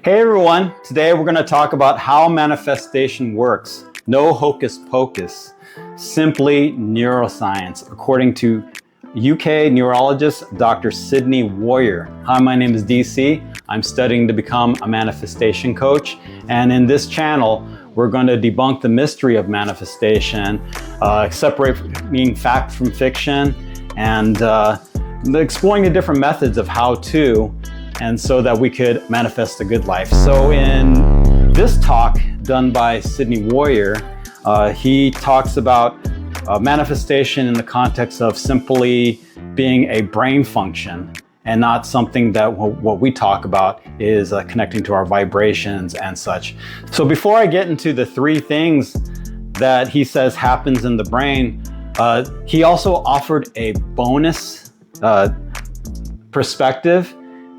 Hey everyone, today we're going to talk about how manifestation works. No hocus pocus, simply neuroscience, according to UK neurologist Dr. Sid Warrier. Hi, my name is DC. I'm studying to become a manifestation coach, and in this channel we're going to debunk the mystery of manifestation, separating fact from fiction, and exploring the different methods of how to, and so that we could manifest a good life. So in this talk done by Sid Warrior, he talks about manifestation in the context of simply being a brain function and not something that what we talk about is connecting to our vibrations and such. So before I get into the three things that he says happens in the brain, he also offered a bonus perspective.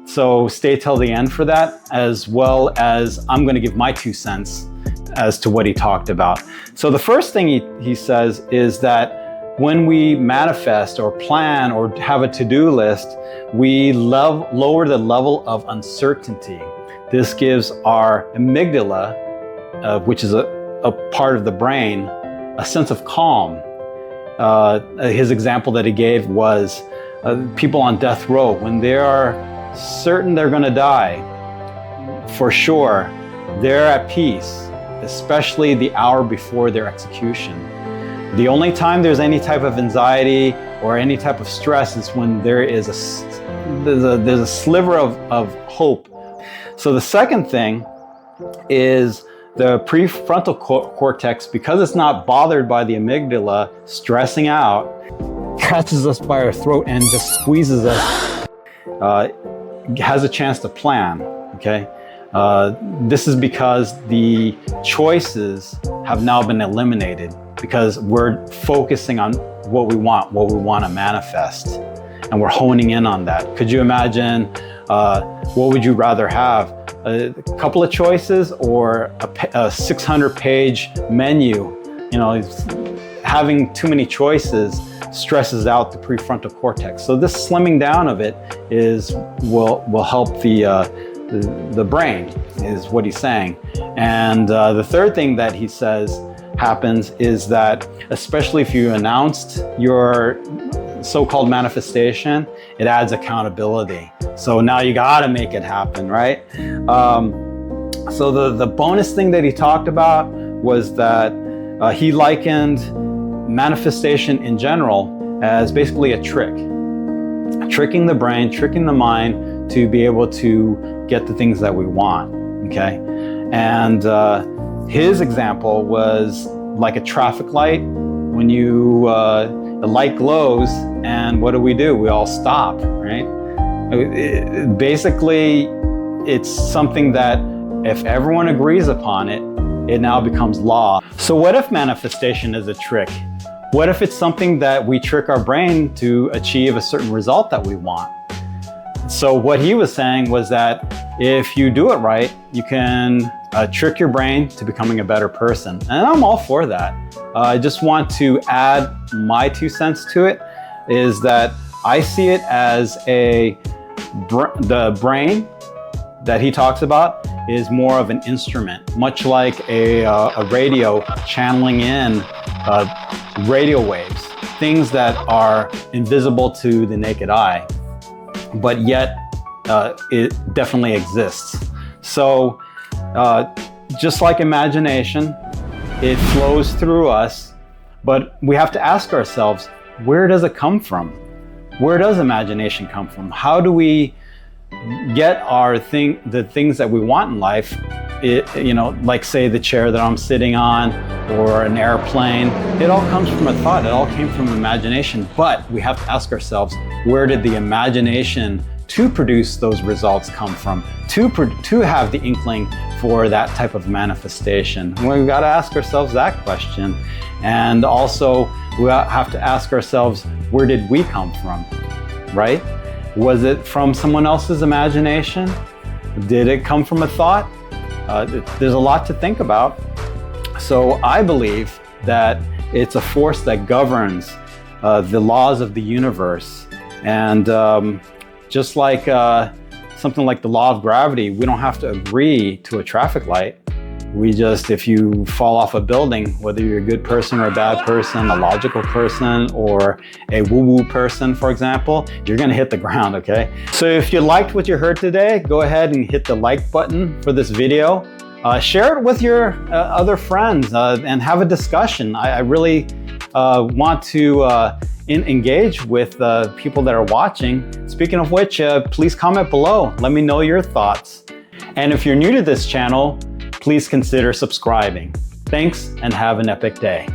So stay till the end for that, as well as I'm going to give my 2 cents as to what he talked about. So the first thing he says is that when we manifest or plan or have a to-do list, we lower the level of uncertainty. This gives our amygdala, which is a part of the brain, a sense of calm. His example that he gave was people on death row. When they are certain they're going to die, for sure, they're at peace, especially the hour before their execution. The only time there's any type of anxiety or any type of stress is when there is there's a sliver of hope. So the second thing is the prefrontal cortex, because it's not bothered by the amygdala stressing out, catches us by our throat and just squeezes us. Has a chance to plan, okay? This is because the choices have now been eliminated because we're focusing on what we want to manifest, and we're honing in on that. Could you imagine, what would you rather have? A couple of choices or a 600-page menu? You know, having too many choices stresses out the prefrontal cortex. So this slimming down of it will help the brain, is what he's saying. And the third thing that he says happens is that, especially if you announced your so-called manifestation, it adds accountability. So now you gotta make it happen, right? So the bonus thing that he talked about was that he likened manifestation in general as basically a trick. Tricking the brain, tricking the mind to be able to get the things that we want, okay? And his example was like a traffic light. When the light glows, and what do? We all stop, right? Basically, it's something that if everyone agrees upon it, it now becomes law. So what if manifestation is a trick? What if it's something that we trick our brain to achieve a certain result that we want? So what he was saying was that if you do it right, you can trick your brain to becoming a better person. And I'm all for that. I just want to add my 2 cents to it, is that I see it as the brain that he talks about is more of an instrument, much like a radio channeling in radio waves, things that are invisible to the naked eye, but yet it definitely exists. So just like imagination, it flows through us, but we have to ask ourselves, where does it come from? Where does imagination come from? How do we get the things that we want in life? Like say the chair that I'm sitting on or an airplane, it all comes from a thought. It all came from imagination, but we have to ask ourselves, where did the imagination to produce those results come from? To have the inkling for that type of manifestation? We've got to ask ourselves that question. And also we have to ask ourselves, where did we come from, right? Was it from someone else's imagination? Did it come from a thought? There's a lot to think about. So I believe that it's a force that governs the laws of the universe. And just like something like the law of gravity, we don't have to agree to a traffic light. We just, if you fall off a building, whether you're a good person or a bad person, a logical person or a woo-woo person, for example, you're gonna hit the ground, okay? So if you liked what you heard today, go ahead and hit the like button for this video. Share it with your other friends and have a discussion. I really want to engage with people that are watching. Speaking of which, please comment below. Let me know your thoughts. And if you're new to this channel, please consider subscribing. Thanks and have an epic day.